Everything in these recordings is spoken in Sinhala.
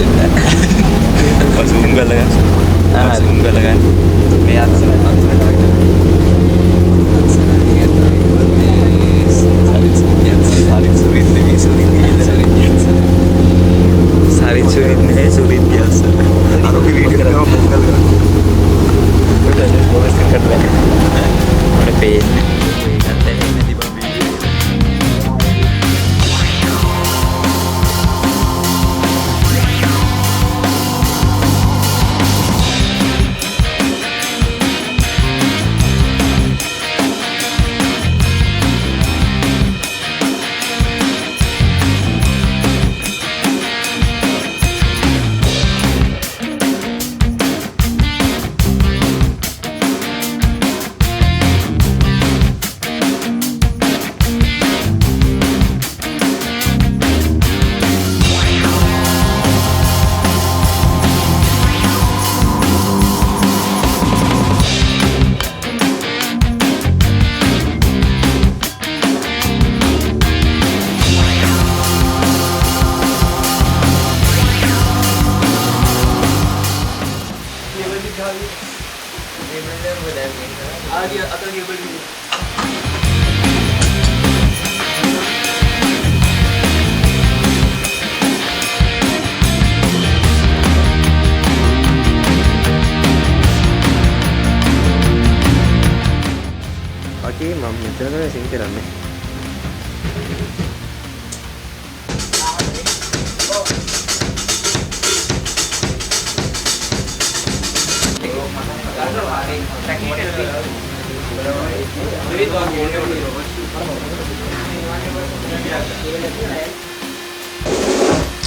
වෙන්නේ නැහැ. සූම් කරලා ගන්න. සූම් කරලා ගන්න. මේ අත්සල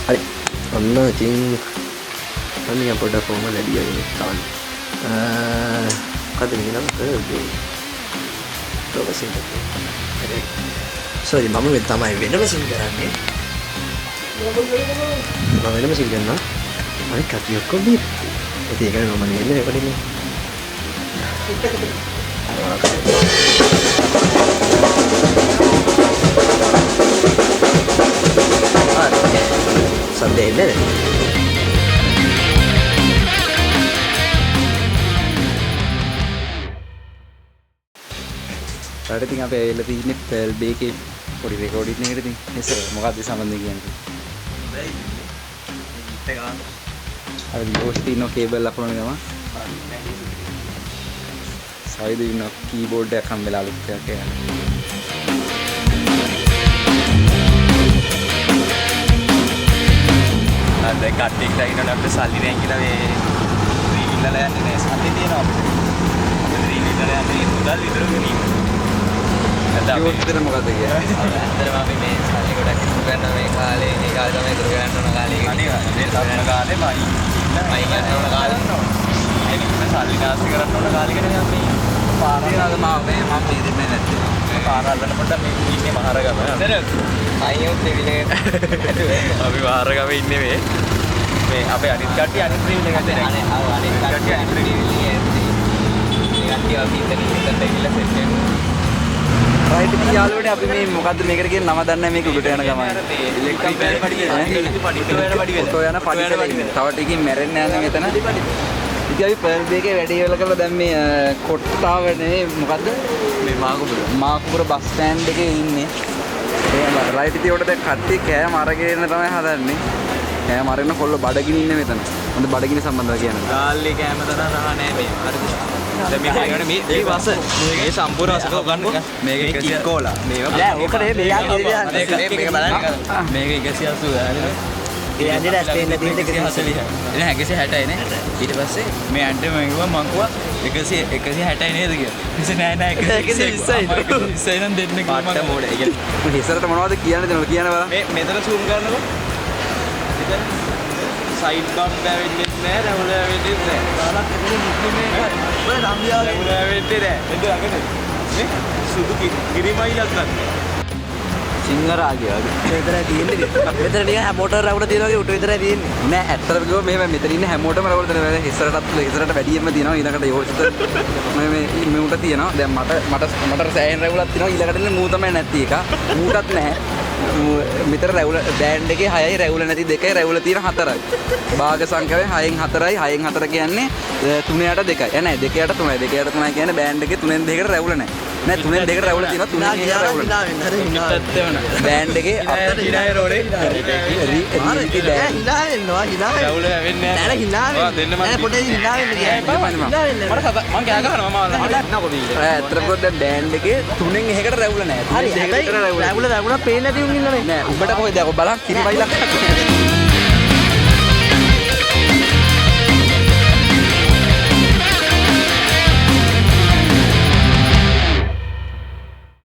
හරි ඔන්න ඉතින් අනියා පොඩ්ඩක් කොහොම ලැබියා ඉන්නේ තාම මොකද මෙන්න කරේ ප්‍රොෆෙසර් හරි සෝරි මම මේ තමයි වෙනම සින් කරන්නේ මම වෙනම සින් කරනවා අනිත් කට්ටිය ඔක්කොම ඉතින් ඒක නෝ මම ඉන්නේ රෙකෝඩින් සද්දේ නේද ඊට ඉතින් අපි ඇවිල්ලා තින්නේ පර්ල් බේ එකේ පොඩි රෙකෝඩින් එකකට ඉතින් ඉස්සර මොකක්ද සම්බන්ධ කියන්නේ අර ලෝස්ට් ඉන්න කේබල් ලපන ගම සයිඩ් ඉන්න කීබෝඩ් එකක් හම්බෙලා අලුත් එකක් යනවා අද කට්ටියක් ඩයිනෝ අපිට සල්ලි නැහැ කියලා මේ රීල් වල යන්නේ නැහැ සල්ලි තියෙනවා අපිට රීල් වල යන්නේ මුදල් විතර ගෙනීම ඒක විතර මොකද කියන්නේ ඇත්තටම අපි මේ සල්ලි ගොඩක් ඉතුරු කරන මේ කාලේ මේ කාලේ තමයි ඉතුරු කරන්න ඕන කාලේ අනේ මේ සම්මන කාලේ මයි ගන්න ඕන කාලේ ඒක මේ සල්ලි නාස්ති කරන්න ඕන කාලේ කියන්නේ අපි පාරාද මම තේරෙන්නේ නැත්තේ පාර අල්ලන්න පොඩ්ඩක් මේ ඉන්නේ මහරගම අයියෝ දෙවිලේ අපි මහරගම ඉන්නේ මේ අපේ අනිත් කට්ටිය අනිත් ත්‍රිවිල් එක ගන්න අනේ අනිත් කට්ටිය අනිත් ත්‍රිවිල් එකේ කට්ටිය අපි ඉතින් ගිහලා සෙට් වෙනවා රයිට් ඉතින් යාළුවනේ අපි මේ මොකද්ද මේකට කියන නම දන්නේ නැහැ මේක උඩට යන ගමන් ඉලෙක්ට්‍රික් බෑර් පඩි වෙන තව ටිකකින් මැරෙන්න යන මෙතන ඉතින් අපි පර්ල් බේ එකේ වැඩේ ඉවර කරලා දැන් මේ කොට්ටාව නෙමෙයි මොකද්ද මේ මාකුපුර බස් ස්ටෑන්ඩ් එකේ ඉන්නේ එහෙම රයිට් ඉතින් උඩට දැන් කට්ටිය කෑම අරගෙන තමයි හදන්නේ කෑම අරගෙන කොල්ල බඩගිනි ඉන්නේ මෙතන හොඳ බඩගිනි සම්බන්ධව කියන්නේ ගාල්ලේ කෑම තරහ නැහැ මේ හරිද දැන් මේ හරියට මේ වස මේ සම්පූර්ණ වසක ගන්න මේක 100 කෝලා මේක නෑ ඕක නේ මේක බලන්න මේක 180 ඒ ඇන්ඩි රැස් දෙන්න තියෙන 140 එන 160යි නේ ඊට පස්සේ මේ ඇන්ඩි මම කිව්වා මං කිව්වා 160යි නේද කියලා ඉතින් නෑ 120යි නම් දෙන්න කිව්වා මම මොඩ ඒ කියන්නේ ඉස්සරට මොනවද කියන්න දෙනවද කියන්න බලන්න මේ මෙතන zoom කරනකො සයිඩ් බම්ප් ඇවෙන්නේ නැහැ රැවුල ඇවෙන්නේ නැහැ තාලක් එතන මුස්ලිම් එකයි ඔය රම්බියාල රැවුල ඇවෙන්නේ නැහැ එතන අගට මේ සුදු කිරිමයිලක් ගන්න සිංහරාගය වගේ මෙතන තියෙන්නේ මෙතන නිකන් හැමෝටම රැවුල තියෙනවා වගේ උට විතරයි තියෙන්නේ නෑ ඇත්තටම කිව්වොත් මෙහෙම මෙතන ඉන්න හැමෝටම රැවුල තියෙනවා ඉස්සරට වැඩියෙන්ම තියෙනවා ඊළඟට යෝෂිත මේ උට තියෙනවා දැන් මට සෑහෙන රැවුලක් තියෙනවා ඊළඟට ඉන්නේ මූ තමයි නැති එක මූටත් නැහැ මෙතන රැවුල බෑන්ඩ් එකේ 6යි රැවුල නැති 2යි රැවුල තියෙන 4යි භාග සංඛ්‍යාවෙන් 6න් 4යි 6න් 4 කියන්නේ 3ට 2යි. නෑ 2ට 3යි. 2ට 3යි කියන්නේ බෑන්ඩ් එකේ 3න් 2කට රැවුල නෑ. නෑ 3න් 2කට රැවුල තියෙනවා 3න් 2කට රැවුල නෑ. බෑන්ඩ් එකේ අපිට හිනා රෝලේ රවුල වෙන්නේ නැහැ. දෙන්න මම පොඩේ හිනා වෙන්න ගියා. මට මම කෑ ගහනවා මම නෑ පොඩි. ඇත්තටම දැන් බෑන්ඩ් එකේ 3න් 1කට රැවුල නෑ. 3න් 2කට රැවුල. රැවුල පේන්නේ නැති උන් ඉන්නනේ. නෑ උඹට කොහෙද? ඔබ බලන්න කිරිවයිලක්.